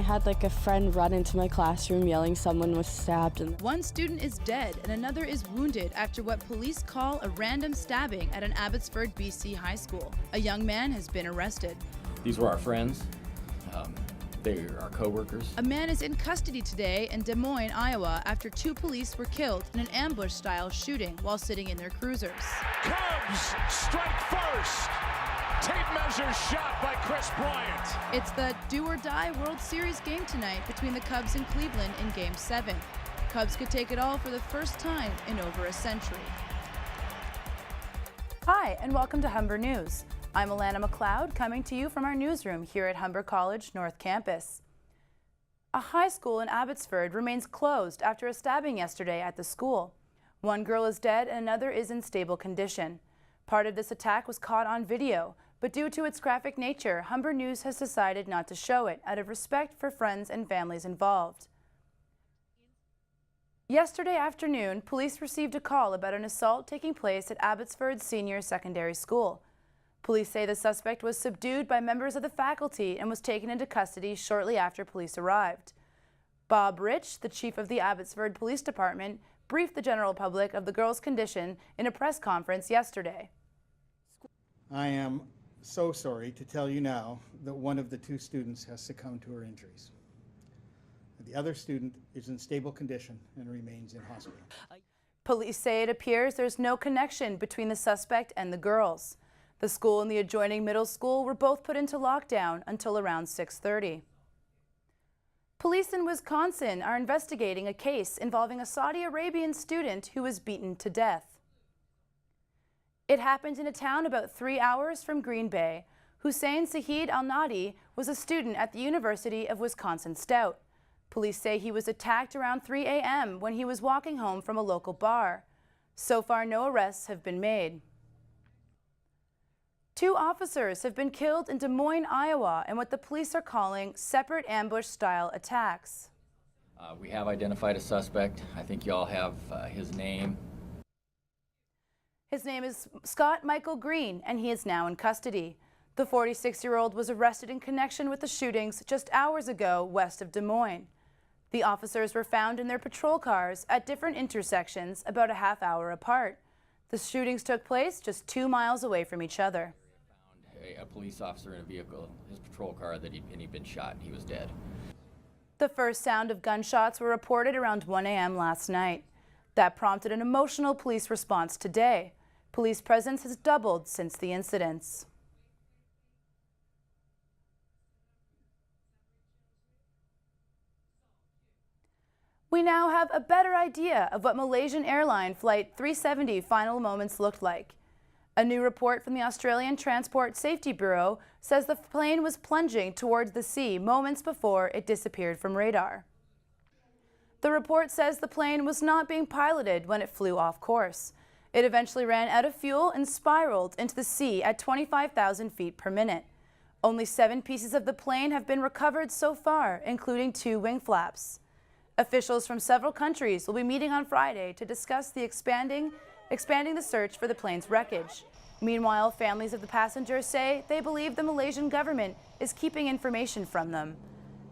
had like a friend run into my classroom yelling someone was stabbed. And one student is dead and another is wounded after what police call a random stabbing at an Abbotsford, BC high school. A young man has been arrested. These were our friends. They are our co-workers. A man is in custody today in Des Moines, Iowa, after 2 police were killed in an ambush-style shooting while sitting in their cruisers. Cubs strike first. Tape measure shot by Chris Bryant. It's the do-or-die World Series game tonight between the Cubs and Cleveland in Game 7. Cubs could take it all for the first time in over a century. Hi, and welcome to Humber News. I'm Alana McLeod, coming to you from our newsroom here at Humber College North Campus. A high school in Abbotsford remains closed after a stabbing yesterday at the school. One girl is dead and another is in stable condition. Part of this attack was caught on video, but due to its graphic nature, Humber News has decided not to show it out of respect for friends and families involved. Yesterday afternoon, police received a call about an assault taking place at Abbotsford Senior Secondary School. Police say the suspect was subdued by members of the faculty and was taken into custody shortly after police arrived. Bob Rich, the chief of the Abbotsford Police Department, briefed the general public of the girl's condition in a press conference yesterday. I am so sorry to tell you now that one of the 2 students has succumbed to her injuries. The other student is in stable condition and remains in hospital. Police say it appears there's no connection between the suspect and the girls. The school and the adjoining middle school were both put into lockdown until around 6:30. Police in Wisconsin are investigating a case involving a Saudi Arabian student who was beaten to death. It happened in a town about 3 hours from Green Bay. Hussein Saheed Al-Nadi was a student at the University of Wisconsin-Stout. Police say he was attacked around 3 a.m. when he was walking home from a local bar. So far, no arrests have been made. 2 officers have been killed in Des Moines, Iowa, in what the police are calling separate ambush-style attacks. We have identified a suspect. I think you all have his name. His name is Scott Michael Green, and he is now in custody. The 46-year-old was arrested in connection with the shootings just hours ago west of Des Moines. The officers were found in their patrol cars at different intersections about a half hour apart. The shootings took place just 2 miles away from each other. A police officer in a vehicle, his patrol car, and he'd been shot and he was dead. The first sound of gunshots were reported around 1 a.m. last night. That prompted an emotional police response today. Police presence has doubled since the incidents. We now have a better idea of what Malaysian airline Flight 370 final moments looked like. A new report from the Australian Transport Safety Bureau says the plane was plunging towards the sea moments before it disappeared from radar. The report says the plane was not being piloted when it flew off course. It eventually ran out of fuel and spiraled into the sea at 25,000 feet per minute. Only 7 pieces of the plane have been recovered so far, including 2 wing flaps. Officials from several countries will be meeting on Friday to discuss the expanding the search for the plane's wreckage. Meanwhile, families of the passengers say they believe the Malaysian government is keeping information from them.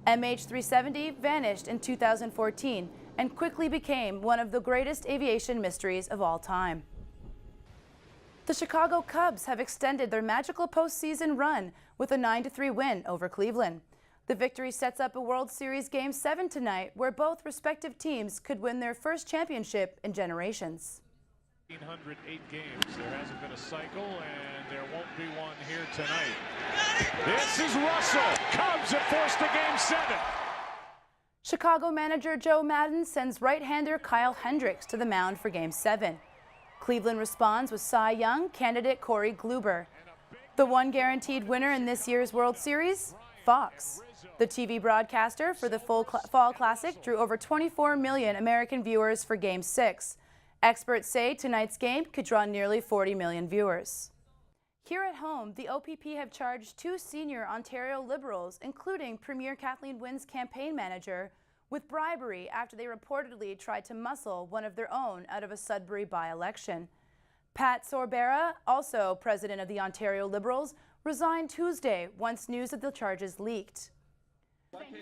MH370 vanished in 2014 and quickly became one of the greatest aviation mysteries of all time. The Chicago Cubs have extended their magical postseason run with a 9-3 win over Cleveland. The victory sets up a World Series Game 7 tonight, where both respective teams could win their first championship in generations. 108 games. There hasn't been a cycle, and there won't be one here tonight. This is Russell. Cubs have forced a Game 7. Chicago manager Joe Maddon sends right-hander Kyle Hendricks to the mound for Game 7. Cleveland responds with Cy Young candidate Corey Kluber. The one guaranteed winner in this year's World Series? Fox. The TV broadcaster for the Fall Classic drew over 24 million American viewers for Game 6. Experts say tonight's game could draw nearly 40 million viewers. Here at home, the OPP have charged 2 senior Ontario Liberals, including Premier Kathleen Wynne's campaign manager, with bribery after they reportedly tried to muscle one of their own out of a Sudbury by-election. Pat Sorbera, also president of the Ontario Liberals, resigned Tuesday once news of the charges leaked.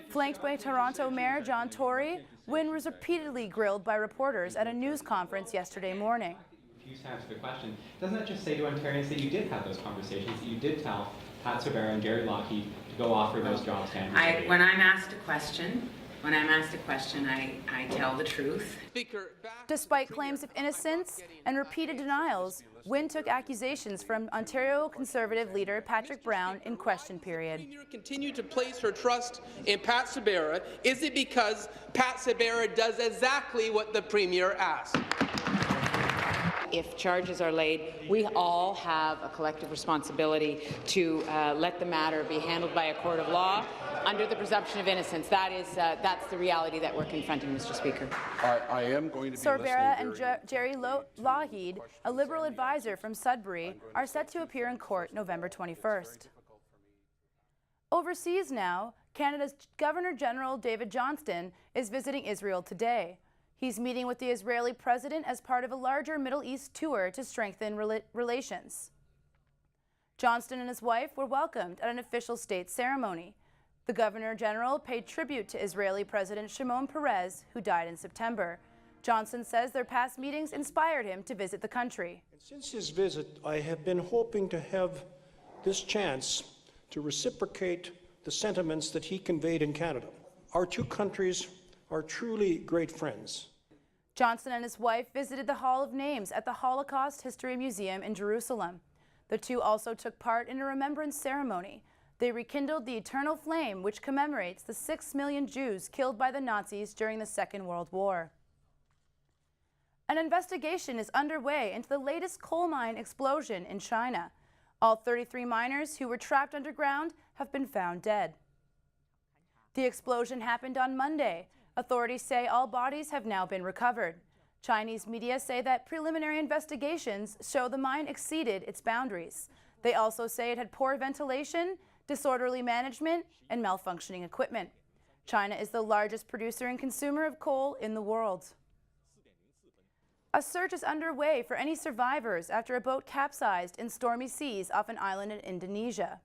Flanked by Toronto Mayor John Tory, Wynne was repeatedly grilled by reporters at a news conference yesterday morning. To answer the question, doesn't that just say to Ontarians that you did have those conversations, that you did tell Pat Sabera and Gary Lockheed to go offer those jobs to Andrew? When I'm asked a question, I tell the truth. Despite claims of innocence and repeated denials, Wynne took accusations from Ontario Conservative leader Patrick Brown in question period. Continue to place her trust in Pat Sabera. Is it because Pat Sabera does exactly what the Premier asked? If charges are laid, we all have a collective responsibility to let the matter be handled by a court of law under the presumption of innocence. That's the reality that we're confronting, Mr. Speaker. I am going to be Sabera and Jerry Lougheed, a Liberal advisor from Sudbury, are set to appear in court November 21st. Overseas now, Canada's Governor-General David Johnston is visiting Israel today. He's meeting with the Israeli president as part of a larger Middle East tour to strengthen relations. Johnston and his wife were welcomed at an official state ceremony. The Governor-General paid tribute to Israeli President Shimon Peres, who died in September. Johnston says their past meetings inspired him to visit the country. Since his visit, I have been hoping to have this chance to reciprocate the sentiments that he conveyed in Canada. Our two countries are truly great friends. Johnston and his wife visited the Hall of Names at the Holocaust History Museum in Jerusalem. The two also took part in a remembrance ceremony. They rekindled the eternal flame which commemorates the 6 million Jews killed by the Nazis during the Second World War. An investigation is underway into the latest coal mine explosion in China. All 33 miners who were trapped underground have been found dead. The explosion happened on Monday. Authorities say all bodies have now been recovered. Chinese media say that preliminary investigations show the mine exceeded its boundaries. They also say it had poor ventilation, disorderly management, and malfunctioning equipment. China is the largest producer and consumer of coal in the world. A search is underway for any survivors after a boat capsized in stormy seas off an island in Indonesia.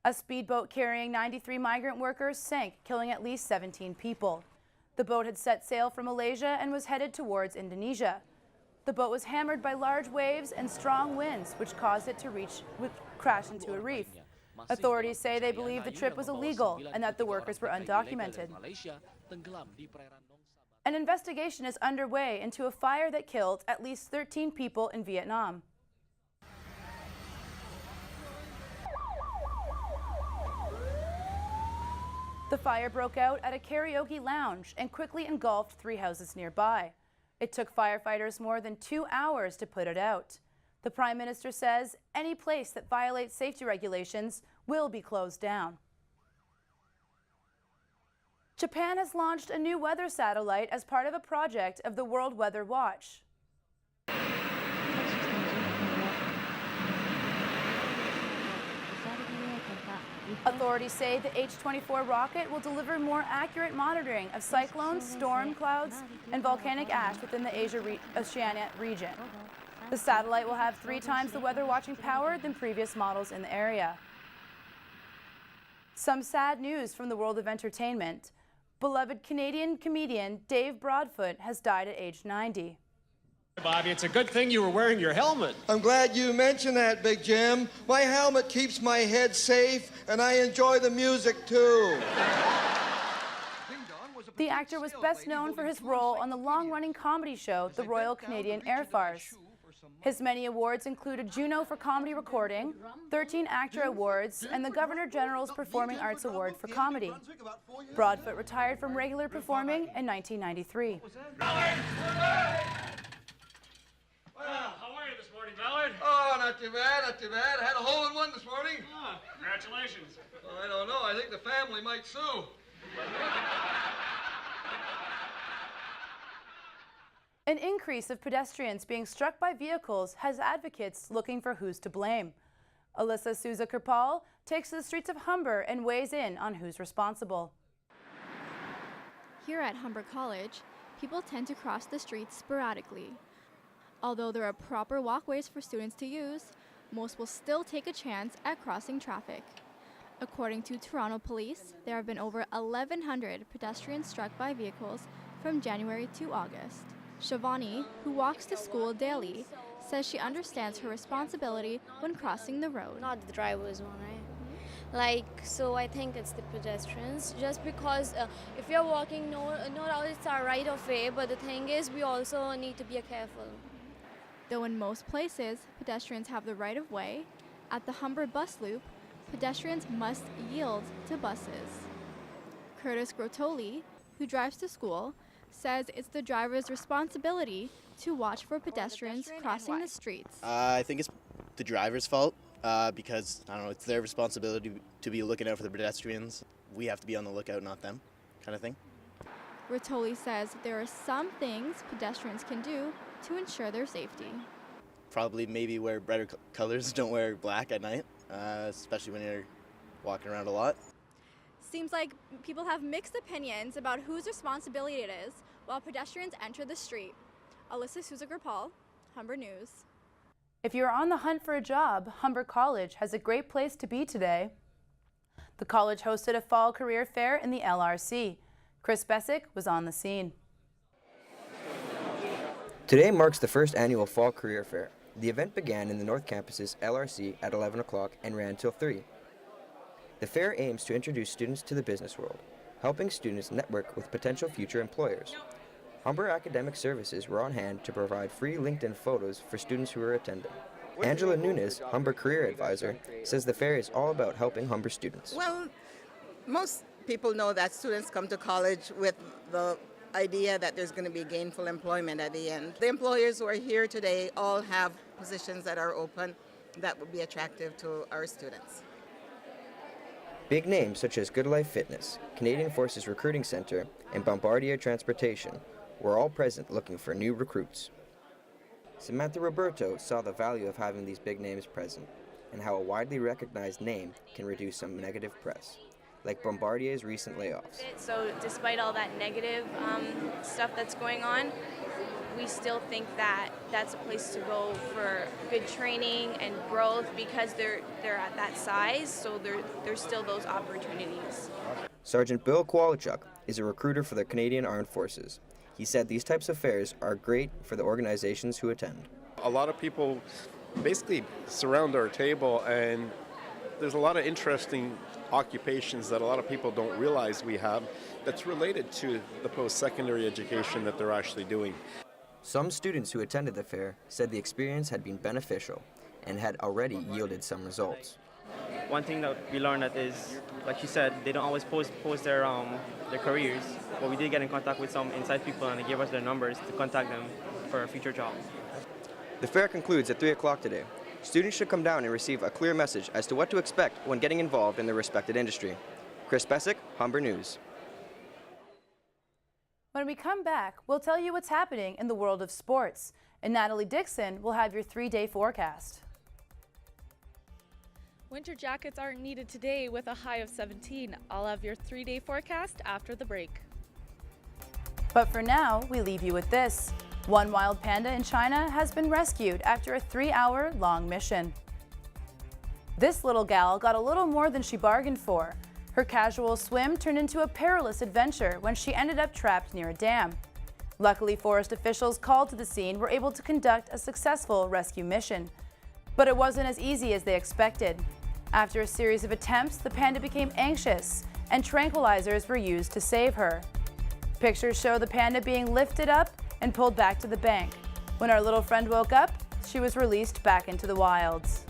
A speedboat carrying 93 migrant workers sank, killing at least 17 people. The boat had set sail from Malaysia and was headed towards Indonesia. The boat was hammered by large waves and strong winds, which caused it to crash into a reef. Authorities say they believe the trip was illegal and that the workers were undocumented. An investigation is underway into a fire that killed at least 13 people in Vietnam. The fire broke out at a karaoke lounge and quickly engulfed 3 houses nearby. It took firefighters more than 2 hours to put it out. The Prime Minister says any place that violates safety regulations will be closed down. Japan has launched a new weather satellite as part of a project of the World Weather Watch. Authorities say the H-24 rocket will deliver more accurate monitoring of cyclones, storm clouds, and volcanic ash within the Oceania region. The satellite will have 3 times the weather watching power than previous models in the area. Some sad news from the world of entertainment. Beloved Canadian comedian Dave Broadfoot has died at age 90. Bobby, it's a good thing you were wearing your helmet. I'm glad you mentioned that, Big Jim. My helmet keeps my head safe, and I enjoy the music, too. The actor was best known for his role on the long-running comedy show, The Royal Canadian Air Farce. His many awards include a Juno for Comedy Recording, 13 ACTRA Awards, and the Governor-General's Performing Arts Award for Comedy. Broadfoot retired from regular performing in 1993. Well, how are you this morning, Ballard? Oh, not too bad, not too bad. I had a hole-in-one this morning. Oh, congratulations. Well, I don't know. I think the family might sue. An increase of pedestrians being struck by vehicles has advocates looking for who's to blame. Alyssa Souza Kerpal takes to the streets of Humber and weighs in on who's responsible. Here at Humber College, people tend to cross the streets sporadically. Although there are proper walkways for students to use, most will still take a chance at crossing traffic. According to Toronto Police, there have been over 1,100 pedestrians struck by vehicles from January to August. Shivani, who walks to school daily, says she understands her responsibility when crossing the road. Not the driver's one, right? So I think it's the pedestrians, just because if you're walking, no doubt it's our right of way, but the thing is we also need to be careful. Though in most places, pedestrians have the right of way, at the Humber bus loop, pedestrians must yield to buses. Curtis Grotoli, who drives to school, says it's the driver's responsibility to watch for pedestrians crossing the streets. I think it's the driver's fault because, I don't know, it's their responsibility to be looking out for the pedestrians. We have to be on the lookout, not them, kind of thing. Grotoli says there are some things pedestrians can do to ensure their safety. Probably maybe wear brighter colors, don't wear black at night, especially when you're walking around a lot. Seems like people have mixed opinions about whose responsibility it is while pedestrians enter the street. Alyssa Souza-Grapal, Humber News. If you're on the hunt for a job, Humber College has a great place to be today. The college hosted a fall career fair in the LRC. Chris Bessick was on the scene. Today marks the first annual Fall Career Fair. The event began in the North Campus's LRC at 11 o'clock and ran till 3. The fair aims to introduce students to the business world, helping students network with potential future employers. Humber Academic Services were on hand to provide free LinkedIn photos for students who were attending. Angela Nunes, Humber Career Advisor, says the fair is all about helping Humber students. Well, most people know that students come to college with the idea that there's going to be gainful employment at the end. The employers who are here today all have positions that are open that would be attractive to our students. Big names such as Good Life Fitness, Canadian Forces Recruiting Centre, and Bombardier Transportation were all present looking for new recruits. Samantha Roberto saw the value of having these big names present and how a widely recognized name can reduce some negative press, like Bombardier's recent layoffs. So despite all that negative stuff that's going on, we still think that that's a place to go for good training and growth because they're at that size, so there's still those opportunities. Sergeant Bill Kowalchuk is a recruiter for the Canadian Armed Forces. He said these types of fairs are great for the organizations who attend. A lot of people basically surround our table, and there's a lot of interesting occupations that a lot of people don't realize we have that's related to the post-secondary education that they're actually doing. Some students who attended the fair said the experience had been beneficial and had already yielded some results. One thing that we learned that is, like you said, they don't always post their careers, but we did get in contact with some inside people and they gave us their numbers to contact them for a future job. The fair concludes at 3 o'clock today. Students should come down and receive a clear message as to what to expect when getting involved in their respected industry. Chris Bessick, Humber News. When we come back, we'll tell you what's happening in the world of sports, and Natalie Dixon will have your 3-day forecast. Winter jackets aren't needed today with a high of 17. I'll have your 3-day forecast after the break. But for now, we leave you with this. One wild panda in China has been rescued after a 3-hour-long mission. This little gal got a little more than she bargained for. Her casual swim turned into a perilous adventure when she ended up trapped near a dam. Luckily, forest officials called to the scene were able to conduct a successful rescue mission. But it wasn't as easy as they expected. After a series of attempts, the panda became anxious, and tranquilizers were used to save her. Pictures show the panda being lifted up and pulled back to the bank. When our little friend woke up, she was released back into the wilds.